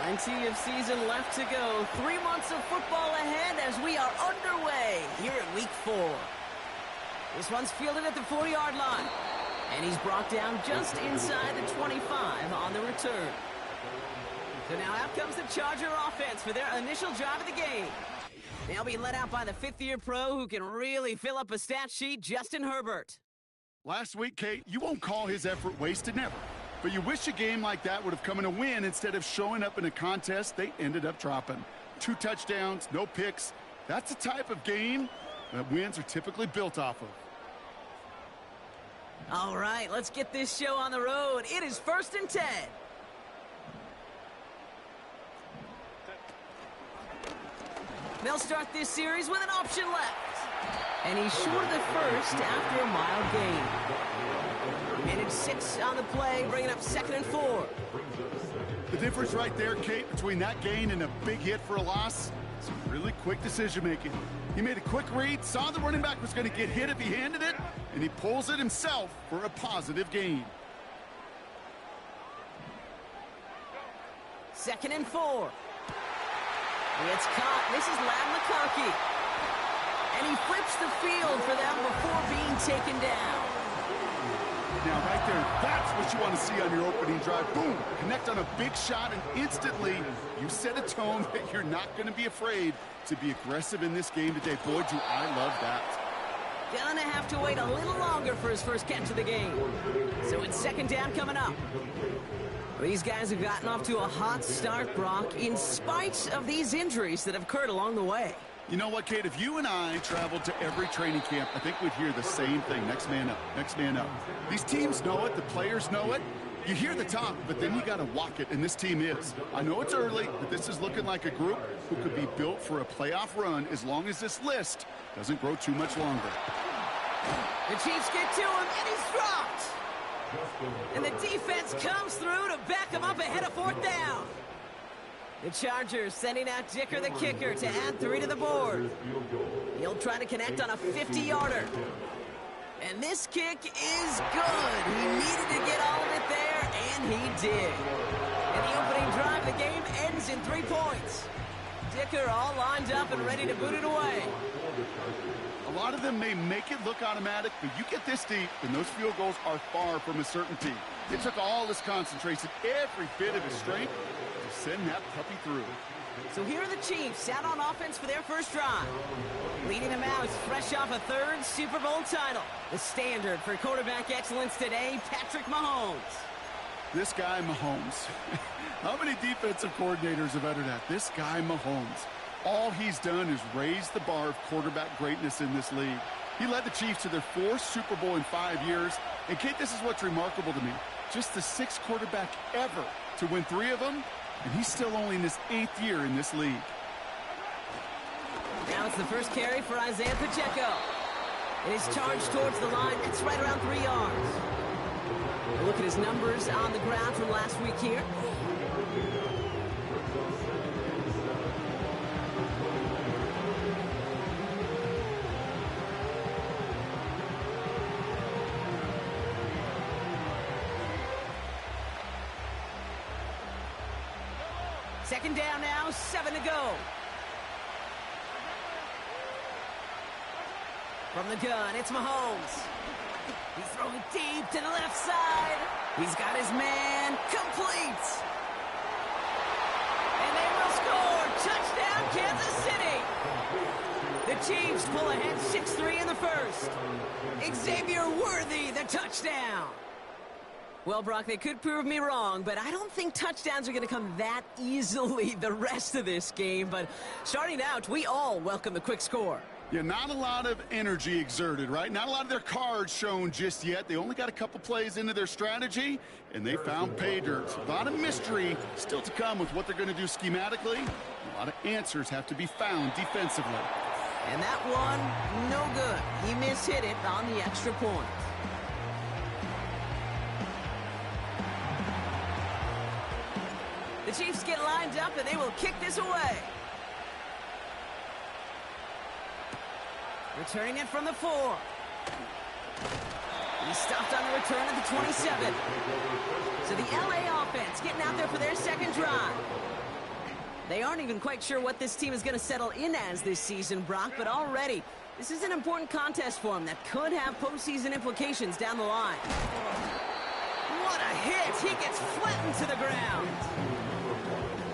Plenty of season left to go. 3 months of football ahead as we are underway here in Week 4. This one's fielded at the 40-yard line. And he's brought down just inside the 25 on the return. So now out comes the Charger offense for their initial drive of the game. They'll be led out by the fifth-year pro who can really fill up a stat sheet, Justin Herbert. Last week, Kate, you won't call his effort wasted, never. But you wish a game like that would have come in a win instead of showing up in a contest they ended up dropping. 2 touchdowns, no picks. That's the type of game that wins are typically built off of. All right, let's get this show on the road. It is 1st and 10. They'll start this series with an option left. And he's short of the first after a mild gain. Minute 6 on the play, bringing up 2nd and 4. The difference right there, Kate, between that gain and a big hit for a loss, some really quick decision-making. He made a quick read, saw the running back was going to get hit if he handed it, and he pulls it himself for a positive gain. 2nd and 4. It's caught. This is Lam McConkey. And he flips the field for them before being taken down. Now, right there, that's what you want to see on your opening drive. Boom! Connect on a big shot, and instantly you set a tone that you're not going to be afraid to be aggressive in this game today. Boy, do I love that. Gonna have to wait a little longer for his first catch of the game. So it's 2nd down coming up. These guys have gotten off to a hot start, Brock, in spite of these injuries that have occurred along the way. You know what, Kate? If you and I traveled to every training camp, I think we'd hear the same thing. Next man up, next man up. These teams know it. The players know it. You hear the talk, but then you got to walk it, and this team is. I know it's early, but this is looking like a group who could be built for a playoff run as long as this list doesn't grow too much longer. The Chiefs get to him, and he's dropped. And the defense comes through to back him up ahead of 4th down. The Chargers sending out Dicker the kicker to add 3 to the board. He'll try to connect on a 50-yarder. And this kick is good. He needed to get all of it there, and he did. And the opening drive of the game ends in 3 points. Dicker all lined up and ready to boot it away. A lot of them may make it look automatic, but you get this deep, and those field goals are far from a certainty. It took all his concentration, every bit of his strength, to send that puppy through. So here are the Chiefs out on offense for their first drive. Leading them out, fresh off a 3rd Super Bowl title. The standard for quarterback excellence today, Patrick Mahomes. This guy, Mahomes. How many defensive coordinators have uttered that? This guy, Mahomes. All he's done is raise the bar of quarterback greatness in this league. He led the Chiefs to their 4th Super Bowl in 5 years. And, Kate, this is what's remarkable to me. Just the 6th quarterback ever to win 3 of them, and he's still only in his 8th year in this league. Now it's the first carry for Isaiah Pacheco. It is charged towards the line. It's right around 3 yards. Look at his numbers on the ground from last week here. Second down now, 7 to go. From the gun, it's Mahomes. He's throwing deep to the left side. He's got his man complete. And they will score. Touchdown, Kansas City. The Chiefs pull ahead 6-3 in the first. Xavier Worthy, the touchdown. Well, Brock, they could prove me wrong, but I don't think touchdowns are going to come that easily the rest of this game. But starting out, we all welcome the quick score. Yeah, not a lot of energy exerted, right? Not a lot of their cards shown just yet. They only got a couple plays into their strategy, and they found pay dirt. A lot of mystery still to come with what they're going to do schematically. A lot of answers have to be found defensively. And that one, no good. He mishit it on the extra point. The Chiefs get lined up, and they will kick this away. Returning it from the 4. He stopped on the return at the 27. So the LA offense getting out there for their second drive. They aren't even quite sure what this team is going to settle in as this season, Brock, but already this is an important contest for them that could have postseason implications down the line. What a hit! He gets flattened to the ground.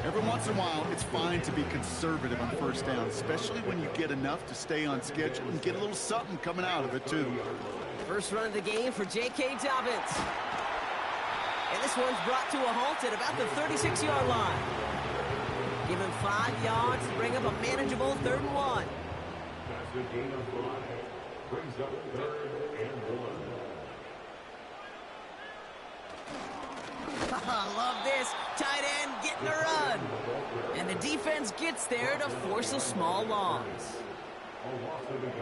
Every once in a while, it's fine to be conservative on first down, especially when you get enough to stay on schedule and get a little something coming out of it, too. First run of the game for J.K. Dobbins. And this one's brought to a halt at about the 36-yard line. Give him 5 yards to bring up a manageable 3rd and 1. That's the gain of 5. Brings up 3rd and 1. Love this. Tight end getting a run. And the defense gets there to force a small loss.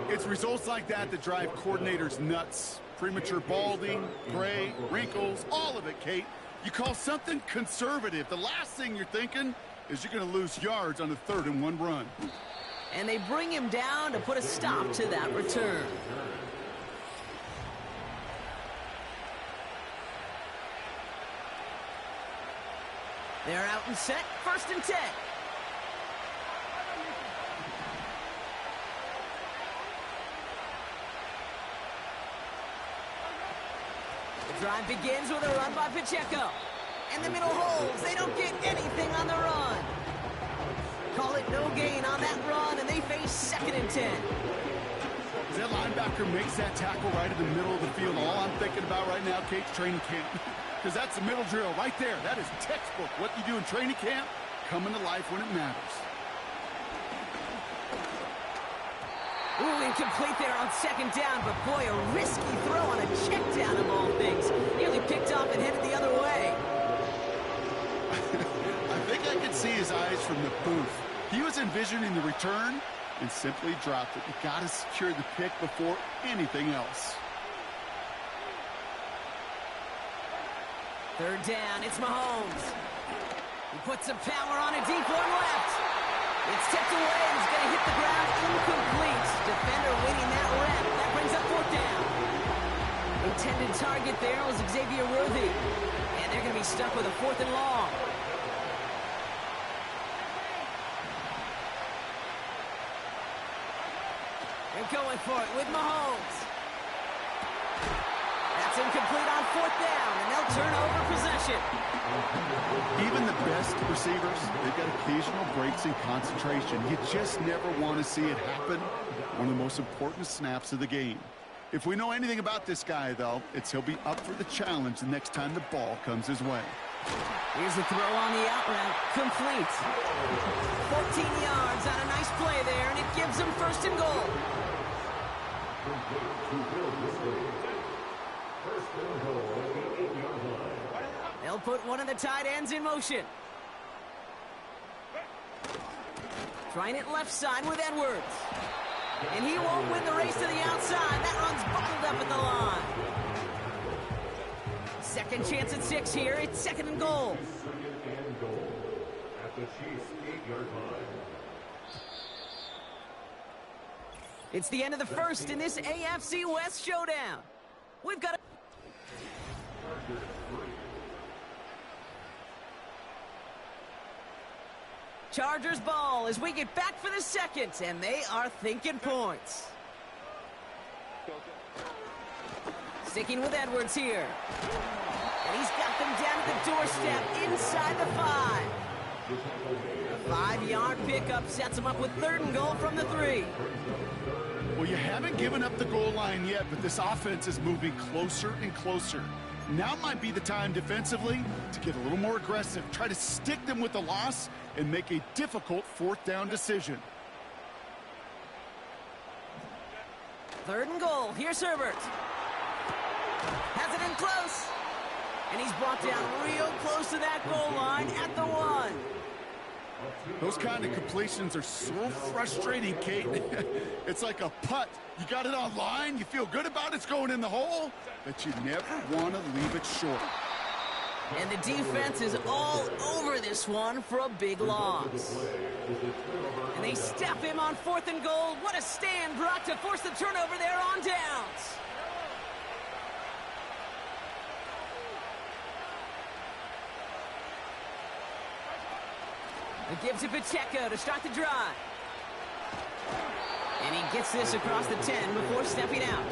It's results like that that drive coordinators nuts. Premature balding, gray, wrinkles, all of it, Kate. You call something conservative. The last thing you're thinking is you're going to lose yards on a 3rd and 1 run. And they bring him down to put a stop to that return. They're out and set, 1st and 10. The drive begins with a run by Pacheco. And the middle holds. They don't get anything on the run. Call it no gain on that run, and they face 2nd and 10. As that linebacker makes that tackle right in the middle of the field, all I'm thinking about right now, Kate's training camp. Because that's the middle drill right there. That is textbook. What you do in training camp, coming to life when it matters. Ooh, incomplete there on 2nd down, but boy, a risky throw on a check down of all things. Nearly picked off and headed the other way. I think I could see his eyes from the booth. He was envisioning the return and simply dropped it. You got to secure the pick before anything else. 3rd down, it's Mahomes. He puts some power on a deep one left. It's tipped away, and he's going to hit the ground incomplete. Defender winning that rep. That brings up 4th down. Intended target there was Xavier Worthy. And they're going to be stuck with a 4th and long. They're going for it with Mahomes. That's incomplete on 4th down, and they'll turn over possession. Even the best receivers, they've got occasional breaks in concentration. You just never want to see it happen. One of the most important snaps of the game. If we know anything about this guy, though, it's he'll be up for the challenge the next time the ball comes his way. Here's a throw on the out route. Complete. 14 yards on a nice play there, and it gives them 1st and goal. They'll put one of the tight ends in motion. Trying it left side with Edwards. And he won't win the race to the outside. That run's bottled up at the line. 2nd chance at 6 here. It's 2nd and goal. 2nd and goal at the Chiefs' 8-yard line. It's the end of the 1st in this AFC West showdown. We've got a... Chargers ball as we get back for the 2nd, and they are thinking points. Sticking with Edwards here. And he's got them down to the doorstep inside the 5. A 5-yard pickup sets him up with 3rd and goal from the 3. Well, you haven't given up the goal line yet, but this offense is moving closer and closer. Now might be the time defensively to get a little more aggressive, try to stick them with the loss, and make a difficult 4th down decision. 3rd and goal. Here's Herbert. Has it in close. And he's brought down real close to that goal line at the 1. Those kind of completions are so frustrating, Kate. It's like a putt. You got it on line, you feel good about it's going in the hole, but you never want to leave it short. And the defense is all over this one for a big loss. And they step him on 4th and goal. What a stand, Brock, to force the turnover there on downs. A give to Pacheco to start the drive. And he gets this across the 10 before stepping out.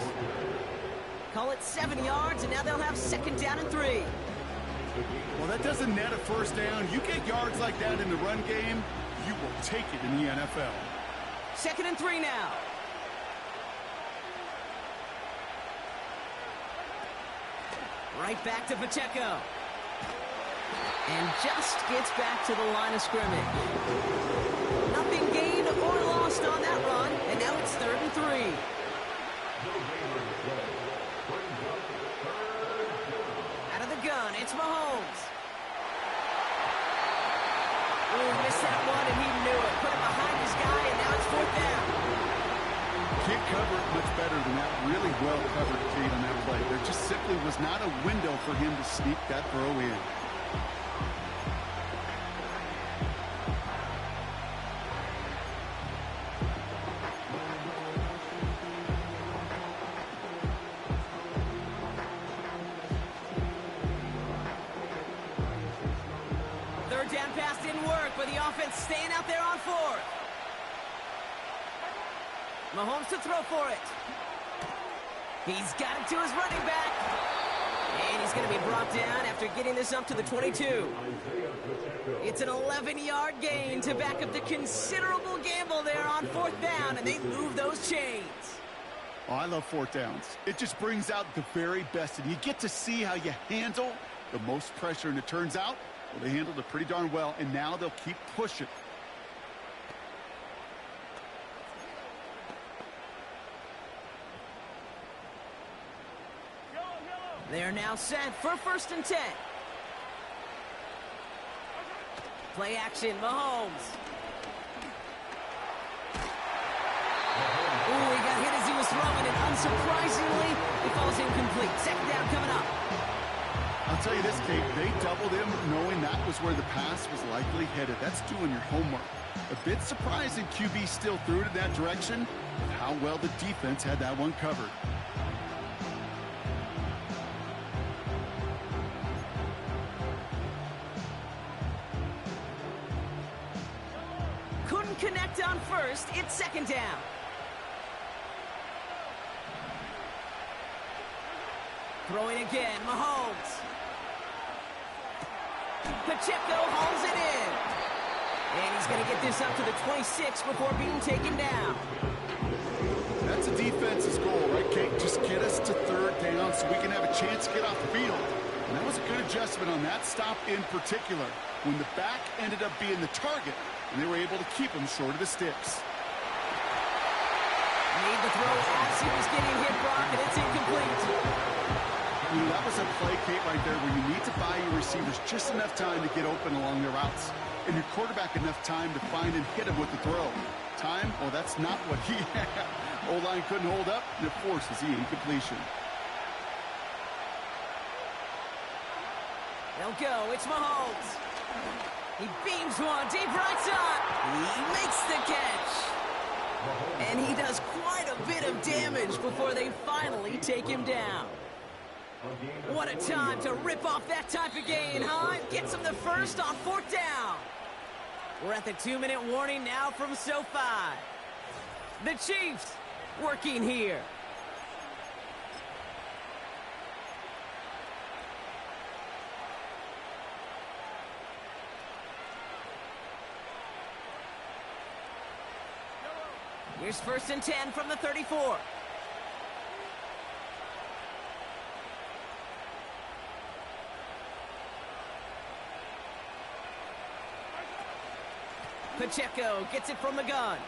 Call it 7 yards, and now they'll have 2nd down and 3. Well, that doesn't net a first down. You get yards like that in the run game, you will take it in the NFL. 2nd and 3 now. Right back to Pacheco. And just gets back to the line of scrimmage. Nothing gained or lost on that run, and now it's 3rd and 3. Out of the gun, it's Mahomes. Ooh, missed that one, and he knew it. Put it behind his guy, and now it's 4th down. Can't cover it much better than that. Really well covered, Kate, on that play. There just simply was not a window for him to sneak that throw in. Third down pass didn't work, but the offense staying out there on 4th. Mahomes to throw for it. He's got it to his running back. And he's going to be brought down after getting this up to the 22. It's an 11-yard gain to back up the considerable gamble there on 4th down, and they move those chains. Oh, I love 4th downs. It just brings out the very best, and you get to see how you handle the most pressure, and it turns out, well, they handled it pretty darn well, and now they'll keep pushing. They're now set for 1st and 10. Play action, Mahomes. Ooh, he got hit as he was throwing, and unsurprisingly, it falls incomplete. 2nd down coming up. I'll tell you this, Kate, they doubled him knowing that was where the pass was likely headed. That's doing your homework. A bit surprising QB still threw it in that direction, but how well the defense had that one covered. Couldn't connect on 1st. It's 2nd down. Throwing again, Mahomes. Pacheco hauls it in. And he's going to get this up to the 26 before being taken down. That's a defense's goal, right, Kate? Just get us to 3rd down so we can have a chance to get off the field. And that was a good adjustment on that stop in particular, when the back ended up being the target, and they were able to keep him short of the sticks. Made the throw as he was getting hit, Brock, and it's incomplete. You know, that was a play, Kate, right there where you need to buy your receivers just enough time to get open along their routes, and your quarterback enough time to find and hit him with the throw. Time? Well, that's not what he had. O-line couldn't hold up, and it forces the incompletion. They'll go. It's Mahomes. He beams one deep right side. He makes the catch. And he does quite a bit of damage before they finally take him down. What a time to rip off that type of gain, huh? Gets him the 1st on 4th down. We're at the 2-minute warning now from SoFi. The Chiefs working here. Here's 1st and 10 from the 34. Pacheco gets it from the gun.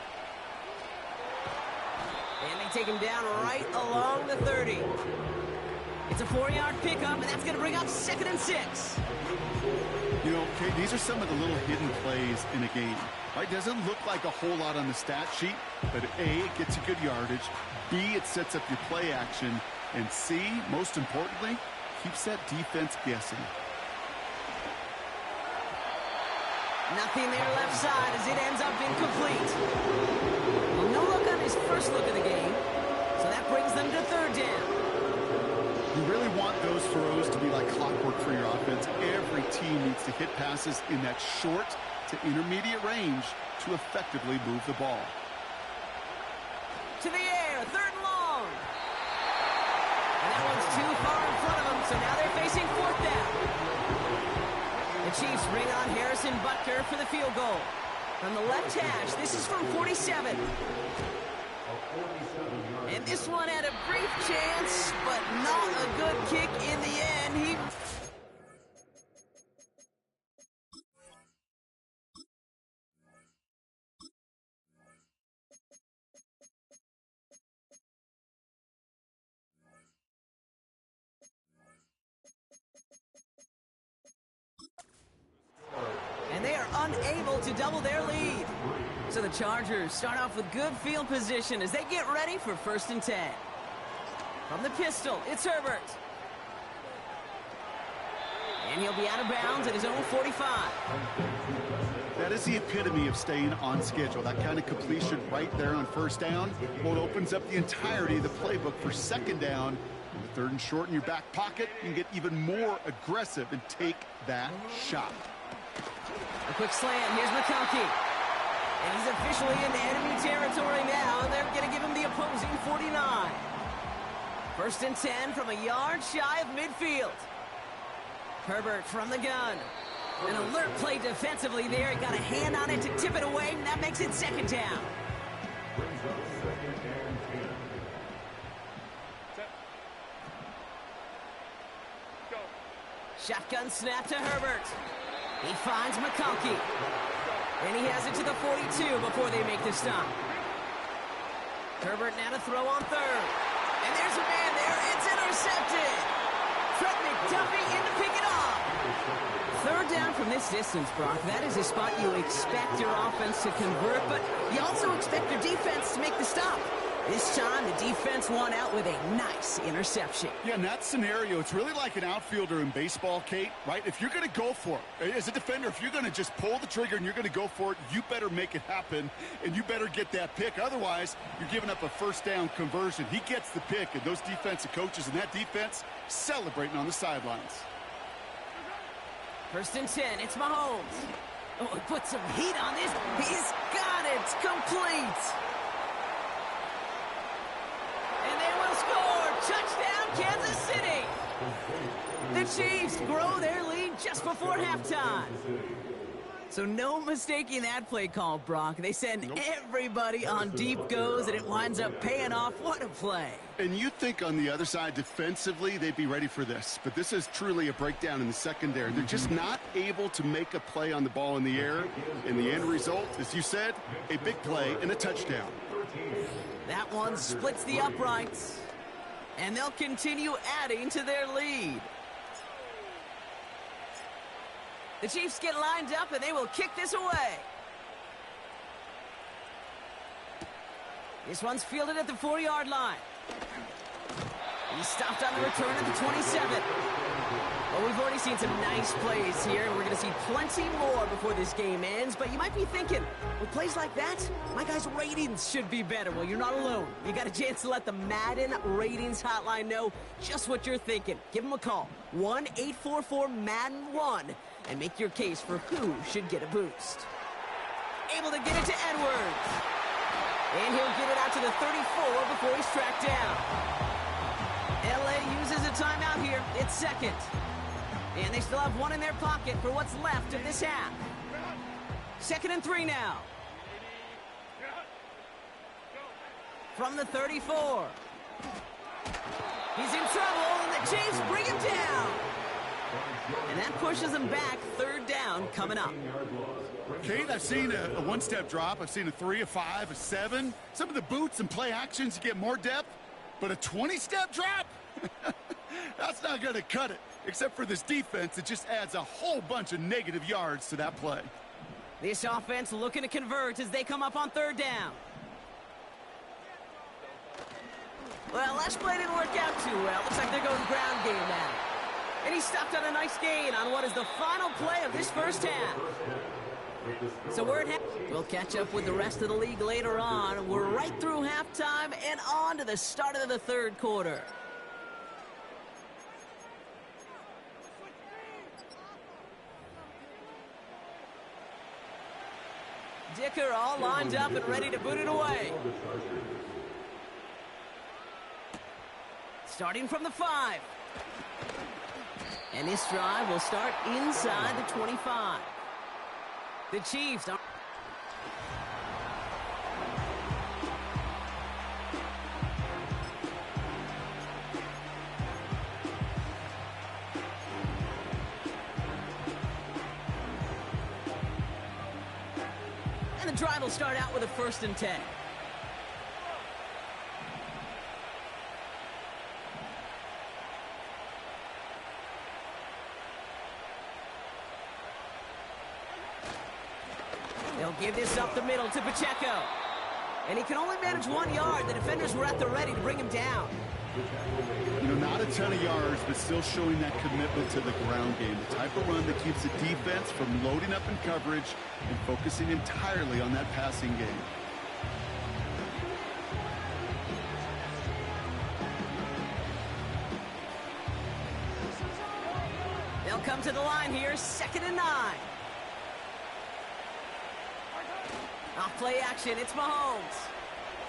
And they take him down right along the 30. It's a 4-yard pickup, and that's going to bring up 2nd and 6. You know, Kate, these are some of the little hidden plays in a game. Right? Doesn't look like a whole lot on the stat sheet, but A, it gets you good yardage. B, it sets up your play action. And C, most importantly, keeps that defense guessing. Nothing there left side as it ends up incomplete. Well, no look on his first look of the game, so that brings them to 3rd down. You really want those throws to be like clockwork for your offense. Every team needs to hit passes in that short, to intermediate range to effectively move the ball. To the air, 3rd and long. And that one's too far in front of them, so now they're facing 4th down. The Chiefs bring on Harrison Butker for the field goal. From the left hash, this is from 47. And this one had a brief chance, but not a good kick in the end. And they are unable to double their lead. So the Chargers start off with good field position as they get ready for 1st and 10. From the pistol, it's Herbert. And he'll be out of bounds at his own 45. That is the epitome of staying on schedule. That kind of completion right there on 1st down. Well, it opens up the entirety of the playbook for 2nd down. With 3rd and short in your back pocket, you can get even more aggressive and take that shot. A quick slant. Here's McConkey. And he's officially in enemy territory now, and they're going to give him the opposing 49. 1st and 10 from a yard shy of midfield. Herbert from the gun. An alert play defensively there. He got a hand on it to tip it away, and that makes it 2nd down. Shotgun snap to Herbert. He finds McConkey. And he has it to the 42 before they make the stop. Herbert now to throw on 3rd. And there's a man there. It's intercepted. Fred McDuffie in to pick it off. 3rd down from this distance, Brock. That is a spot you expect your offense to convert, but you also expect your defense to make the stop. This time, the defense won out with a nice interception. Yeah, in that scenario, it's really like an outfielder in baseball, Kate, right? If you're going to go for it, as a defender, if you're going to just pull the trigger and you're going to go for it, you better make it happen, and you better get that pick. Otherwise, you're giving up a 1st down conversion. He gets the pick, and those defensive coaches and that defense celebrating on the sidelines. 1st and 10, it's Mahomes. Oh, he put some heat on this. He's got it. Complete. Touchdown, Kansas City! The Chiefs grow their lead just before halftime. So no mistaking that play call, Brock. They send everybody on deep goes, and it winds up paying off. What a play. And you think on the other side, defensively, they'd be ready for this. But this is truly a breakdown in the secondary. They're just not able to make a play on the ball in the air. And the end result, as you said, a big play and a touchdown. That one splits the uprights. And they'll continue adding to their lead. The Chiefs get lined up, and they will kick this away. This one's fielded at the 40-yard line. He's stopped on the return at the 27. Well, we've already seen some nice plays here, and we're going to see plenty more before this game ends. But you might be thinking, with plays like that, my guys' ratings should be better. Well, you're not alone. You got a chance to let the Madden Ratings Hotline know just what you're thinking. Give them a call, 1-844-MADDEN-1, and make your case for who should get a boost. Able to get it to Edwards. And he'll get it out to the 34 before he's tracked down. LA uses a timeout here. It's 2nd. And they still have one in their pocket for what's left of this half. 2nd and 3 now. From the 34. He's in trouble, and the Chiefs bring him down. And that pushes him back. 3rd down coming up. Kate, I've seen a one-step drop. I've seen a 3, a 5, a 7. Some of the boots and play actions, you get more depth. But a 20-step drop? That's not going to cut it. Except for this defense, it just adds a whole bunch of negative yards to that play. This offense looking to convert as they come up on 3rd down. Well, last play didn't work out too well. Looks like they're going ground game now. And he stopped on a nice gain on what is the final play of this 1st half. So we'll catch up with the rest of the league later on. We're right through halftime and on to the start of the 3rd quarter. Dicker all lined up and ready to boot it away. Starting from the 5. And this drive will start inside the 25. The Chiefs are... And the drive will start out with a 1st and 10. They'll give this up the middle to Pacheco. And he can only manage 1 yard. The defenders were at the ready to bring him down. You know, not a ton of yards, but still showing that commitment to the ground game. The type of run that keeps the defense from loading up in coverage and focusing entirely on that passing game. They'll come to the line here, 2nd and 9. Off play action, it's Mahomes.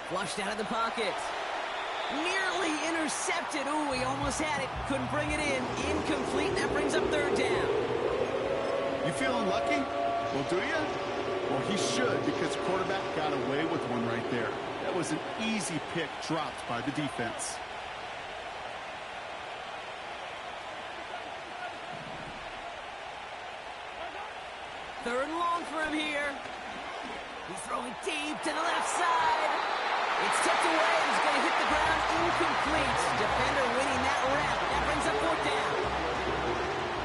Flushed out of the pocket. Nearly intercepted. Ooh, he almost had it. Couldn't bring it in. Incomplete. That brings up 3rd down. You feeling lucky? Well, do you? Well, he should, because quarterback got away with one right there. That was an easy pick dropped by the defense. Third and long for him here. He's throwing deep to the left side. It's tipped away. He's going to hit the ground. Incomplete. Defender winning that rep. That brings up 4th down.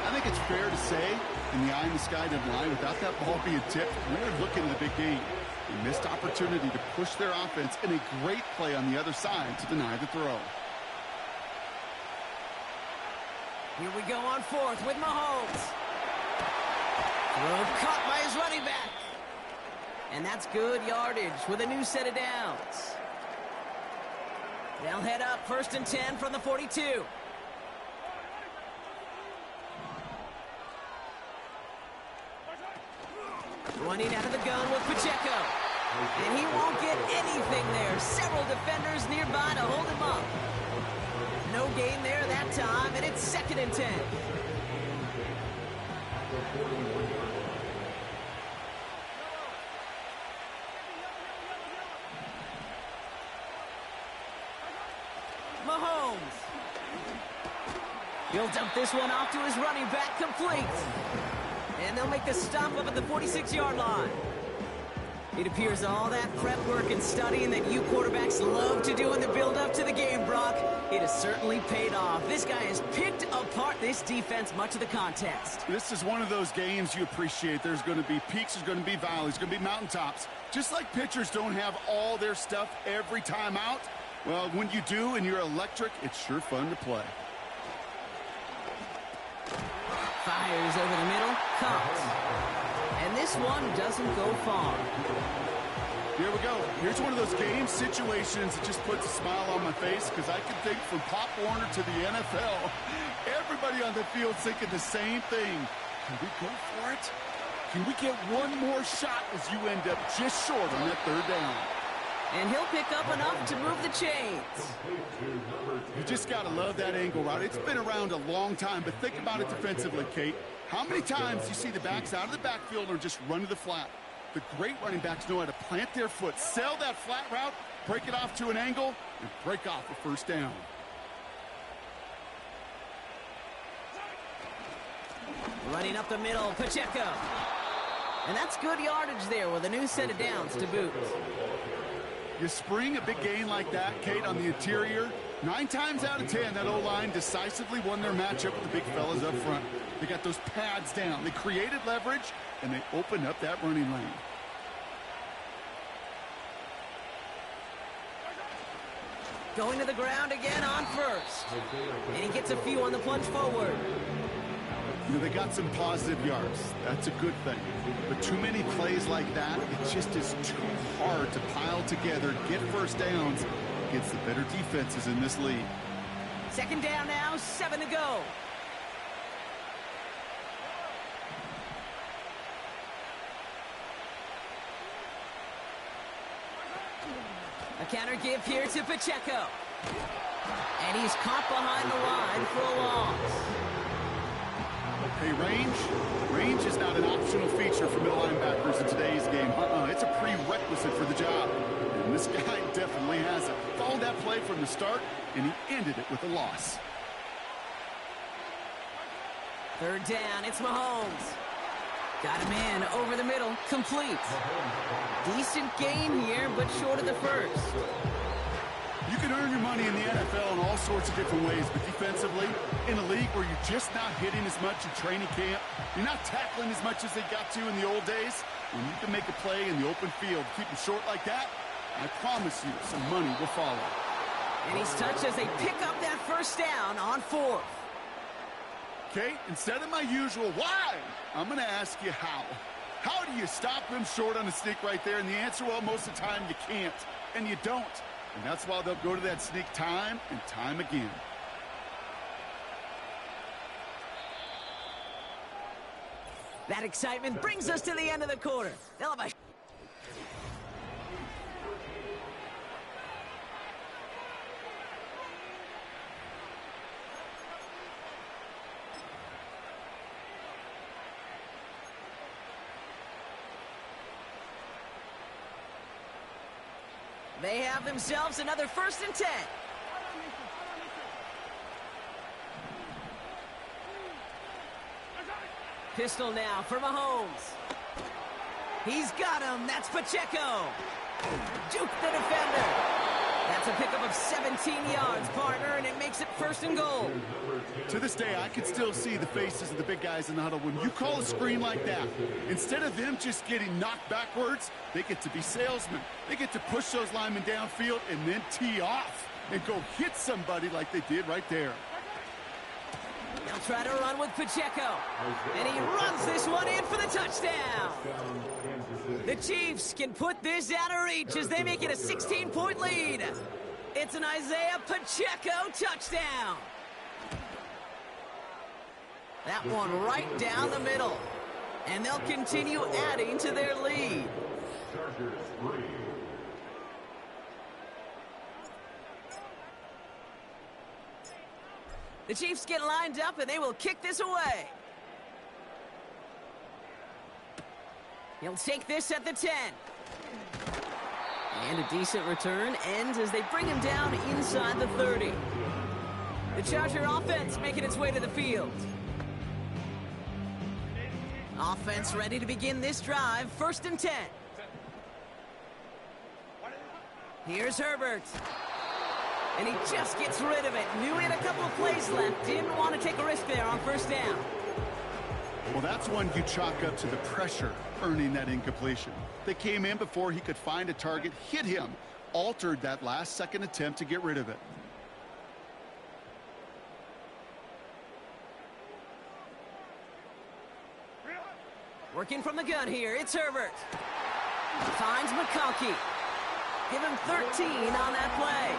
I think it's fair to say, in the eye in the sky didn't lie, without that ball being tipped, we're looking at a big game. A missed opportunity to push their offense and a great play on the other side to deny the throw. Here we go on 4th with Mahomes. Throw caught by his running back. And that's good yardage with a new set of downs. They'll head up 1st and 10 from the 42. Running out of the gun with Pacheco. And he won't get anything there. Several defenders nearby to hold him up. No gain there that time, and it's 2nd and 10. Mahomes. He'll dump this one off to his running back, complete. And they'll make the stop up at the 46-yard line. It appears all that prep work and studying that you quarterbacks love to do in the build-up to the game, Brock, it has certainly paid off. This guy has picked apart this defense much of the contest. This is one of those games you appreciate. There's going to be peaks, there's going to be valleys, there's going to be mountaintops. Just like pitchers don't have all their stuff every time out, well, when you do and you're electric, it's sure fun to play. Fires over the middle, caught. And this one doesn't go far. Here we go. Here's one of those game situations that just puts a smile on my face, because I can think from Pop Warner to the NFL, everybody on the field thinking the same thing. Can we go for it? Can we get one more shot as you end up just short on that 3rd down? And he'll pick up enough to move the chains. You just got to love that angle route. It's been around a long time, but think about it defensively, Kate. How many times do you see the backs out of the backfield or just run to the flat? The great running backs know how to plant their foot, sell that flat route, break it off to an angle, and break off a 1st down. Running up the middle, Pacheco. And that's good yardage there with a new set of downs to boot. You spring a big gain like that, Kate, on the interior, 9 times out of 10, that O-line decisively won their matchup with the big fellas up front. They got those pads down. They created leverage, and they opened up that running lane. Going to the ground again on 1st. And he gets a few on the plunge forward. You know, they got some positive yards. That's a good thing. But too many plays like that, it just is too hard to pile together, get 1st downs against the better defenses in this league. 2nd down now, 7 to go. Counter give here to Pacheco. And he's caught behind the line for a loss. Hey, range is not an optional feature for middle linebackers in today's game. It's a prerequisite for the job. And this guy definitely has it. Followed that play from the start, and he ended it with a loss. Third down, it's Mahomes. Got him in over the middle, complete. Decent gain here, but short of the first. You can earn your money in the NFL in all sorts of different ways, but defensively, in a league where you're just not hitting as much in training camp, you're not tackling as much as they got to in the old days, when you can make a play in the open field, keep them short like that, I promise you some money will follow. And he's touched as they pick up that first down on fourth. Okay, instead of my usual why, I'm going to ask you how. How do you stop them short on a sneak right there? And the answer, well, most of the time you can't, and you don't. And that's why they'll go to that sneak time and time again. That excitement brings us to the end of the quarter. They'll have a... They have themselves another 1st and 10. Pistol now for Mahomes. He's got him. That's Pacheco. Juke the defender. That's a pickup of 17 yards, partner, and it makes it 1st and goal. To this day, I can still see the faces of the big guys in the huddle. When you call a screen like that, instead of them just getting knocked backwards, they get to be salesmen. They get to push those linemen downfield and then tee off and go hit somebody like they did right there. They'll try to run with Pacheco. And he runs this one in for the touchdown. The Chiefs can put this out of reach as they make it a 16-point lead. It's an Isaiah Pacheco touchdown. That one right down the middle. And they'll continue adding to their lead. The Chiefs get lined up, and they will kick this away. He'll take this at the 10. And a decent return ends as they bring him down inside the 30. The Charger offense making its way to the field. Offense ready to begin this drive, 1st and 10. Here's Herbert. And he just gets rid of it. Knew he had a couple of plays left. Didn't want to take a risk there on 1st down. Well, that's one you chalk up to the pressure earning that incompletion. They came in before he could find a target, hit him, altered that last-second attempt to get rid of it. Working from the gun here, it's Herbert. Finds McConkey. Give him 13 on that play.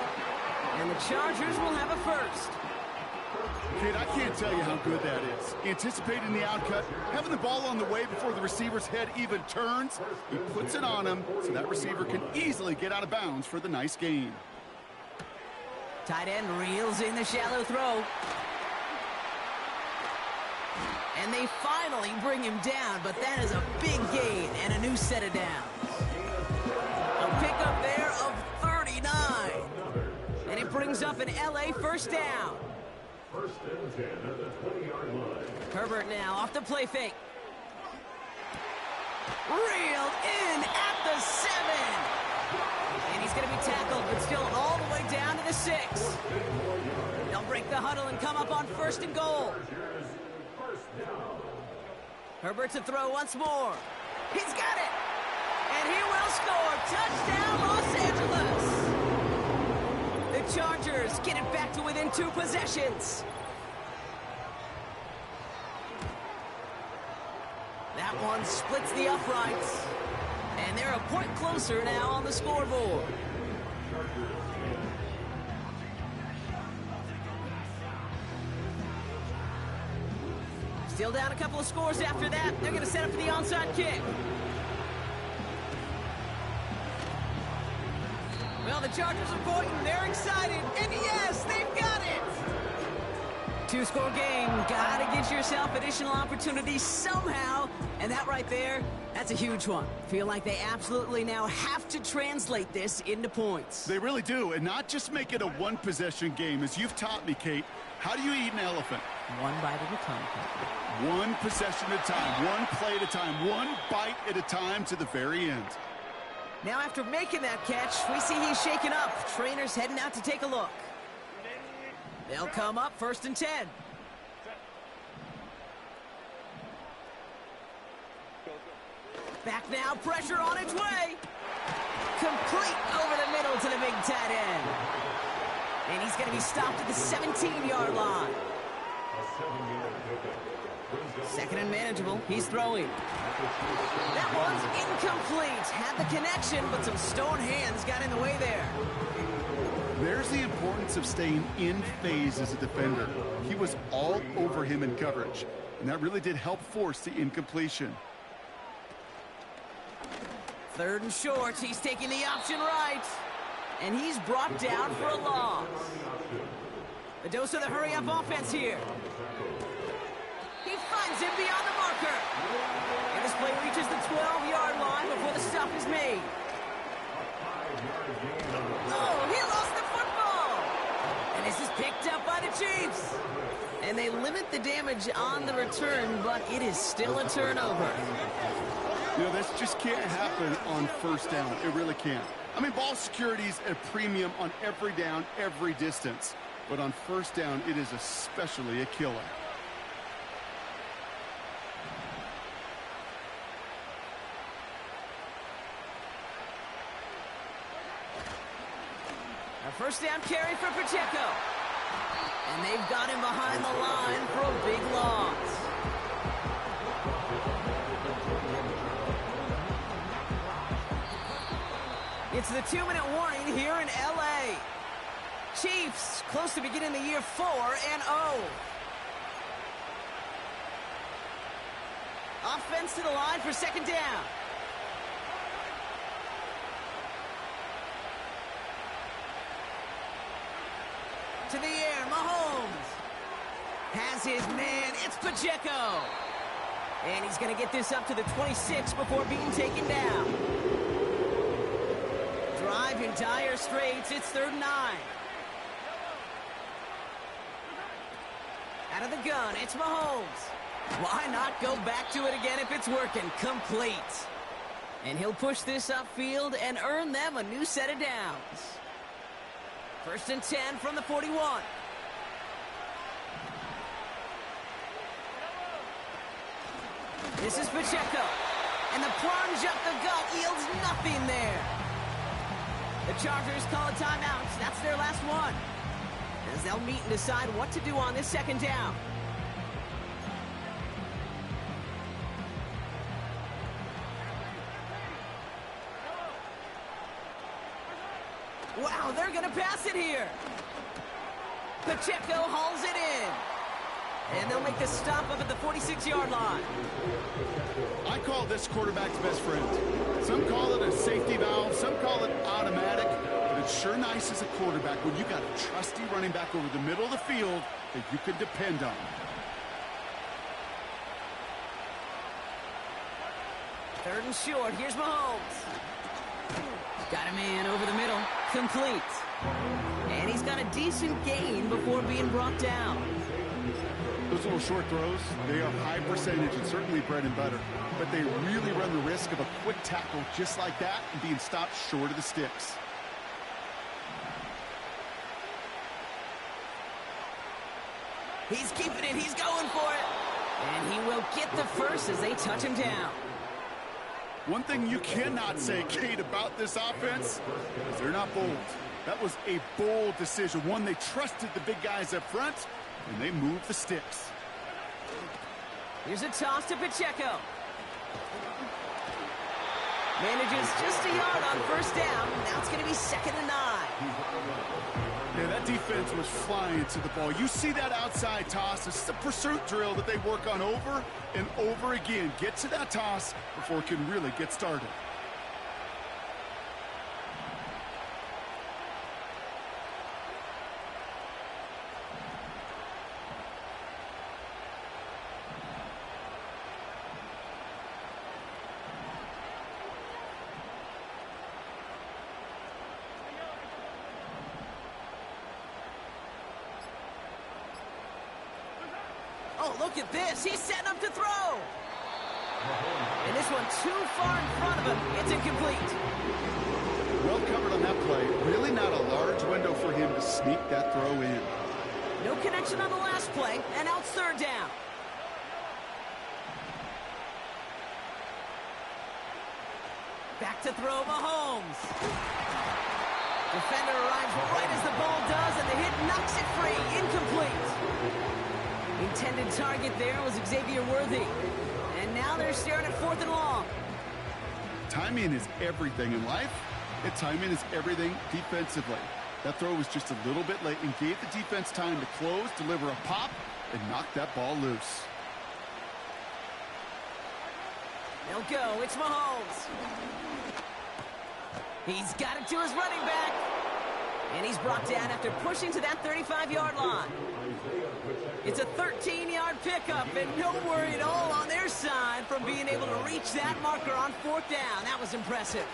And the Chargers will have a 1st. Kid, I can't tell you how good that is. Anticipating the outcut, having the ball on the way before the receiver's head even turns, he puts it on him so that receiver can easily get out of bounds for the nice gain. Tight end reels in the shallow throw. And they finally bring him down, but that is a big gain and a new set of downs. A pickup there of 39. And it brings up an LA 1st down. 1st and 10 at the 20-yard line. Herbert now off the play fake. Reeled in at the 7. And he's going to be tackled, but still all the way down to the 6. They'll break the huddle and come up on 1st and goal. Herbert to throw once more. He's got it. And he will score. Touchdown, Los Angeles. The Chargers get it back to within 2 possessions. That one splits the uprights. And they're a point closer now on the scoreboard. Still down a couple of scores after that. They're going to set up for the onside kick. Well, Well, the Chargers are pointing. They're excited. And yes, they've got it. Two-score game. Got to get yourself additional opportunities somehow. And that right there, that's a huge one. Feel like they absolutely now have to translate this into points. They really do. And not just make it a one-possession game. As you've taught me, Kate, how do you eat an elephant? One bite at a time. One possession at a time. One play at a time. One bite at a time to the very end. Now after making that catch, we see he's shaken up. Trainer's heading out to take a look. They'll come up 1st and 10. Back now, pressure on its way. Complete over the middle to the big tight end. And he's going to be stopped at the 17-yard line. 2nd and manageable. He's throwing. That one's incomplete. Had the connection, but some stone hands got in the way there. There's the importance of staying in phase as a defender. He was all over him in coverage, and that really did help force the incompletion. 3rd and short. He's taking the option right. And he's brought down for a loss. A dose of the hurry-up offense here. He finds him beyond the marker. And this play reaches the 12-yard line before the stop is made. Oh, he lost the football. And this is picked up by the Chiefs. And they limit the damage on the return, but it is still a turnover. You know, this just can't happen on 1st down. It really can't. I mean, ball security's a premium on every down, every distance. But on 1st down, it is especially a killer. A 1st down carry for Pacheco. And they've got him behind the line for a big loss. It's the 2-minute warning here in L.A. Chiefs close to beginning the year 4-0. Offense to the line for 2nd down. To the air, Mahomes has his man. It's Pacheco. And he's going to get this up to the 26 before being taken down. Drive in dire straits. It's 3rd and 9. Out of the gun, it's Mahomes. Why not go back to it again if it's working? Complete. And he'll push this upfield and earn them a new set of downs. 1st and 10 from the 41. This is Pacheco. And the plunge up the gut yields nothing there. The Chargers call a timeout. That's their last one. As they'll meet and decide what to do on this 2nd down. Wow, they're going to pass it here. Pacheco hauls it in. And they'll make the stop up at the 46-yard line. I call this quarterback's best friend. Some call it a safety valve, some call it automatic, but it's sure nice as a quarterback when you got a trusty running back over the middle of the field that you can depend on. 3rd and short. Here's Mahomes. Got a man over the middle. Complete. And he's got a decent gain before being brought down. Those little short throws, they are high percentage and certainly bread and butter. But they really run the risk of a quick tackle just like that and being stopped short of the sticks. He's keeping it. He's going for it. And he will get the first as they touch him down. One thing you cannot say, Kate, about this offense is they're not bold. That was a bold decision. One, they trusted the big guys up front, and they moved the sticks. Here's a toss to Pacheco. Manages just a yard on 1st down. Now it's going to be 2nd and 9. Yeah, that defense was flying to the ball. You see that outside toss. This is a pursuit drill that they work on over and over again. Get to that toss before it can really get started. Oh, look at this. He's setting up to throw. And this one too far in front of him. It's incomplete. Well covered on that play. Really not a large window for him to sneak that throw in. No connection on the last play, and out third down. Back to throw Mahomes. Defender arrives right as the ball does, and the hit knocks it free. Incomplete. Intended target there was Xavier Worthy. And now they're staring at 4th and long. Timing is everything in life, and timing is everything defensively. That throw was just a little bit late and gave the defense time to close, deliver a pop, and knock that ball loose. They'll go. It's Mahomes. He's got it to his running back. And he's brought down after pushing to that 35-yard line. It's a 13-yard pickup, and no worry at all on their side from being able to reach that marker on 4th down. That was impressive.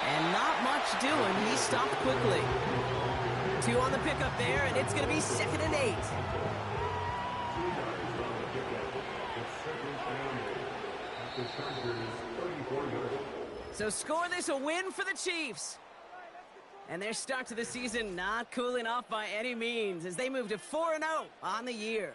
And not much doing. He stopped quickly. 2 on the pickup there, and it's going to be 2nd and 8. So score this a win for the Chiefs. And their start to the season not cooling off by any means as they move to 4-0 on the year.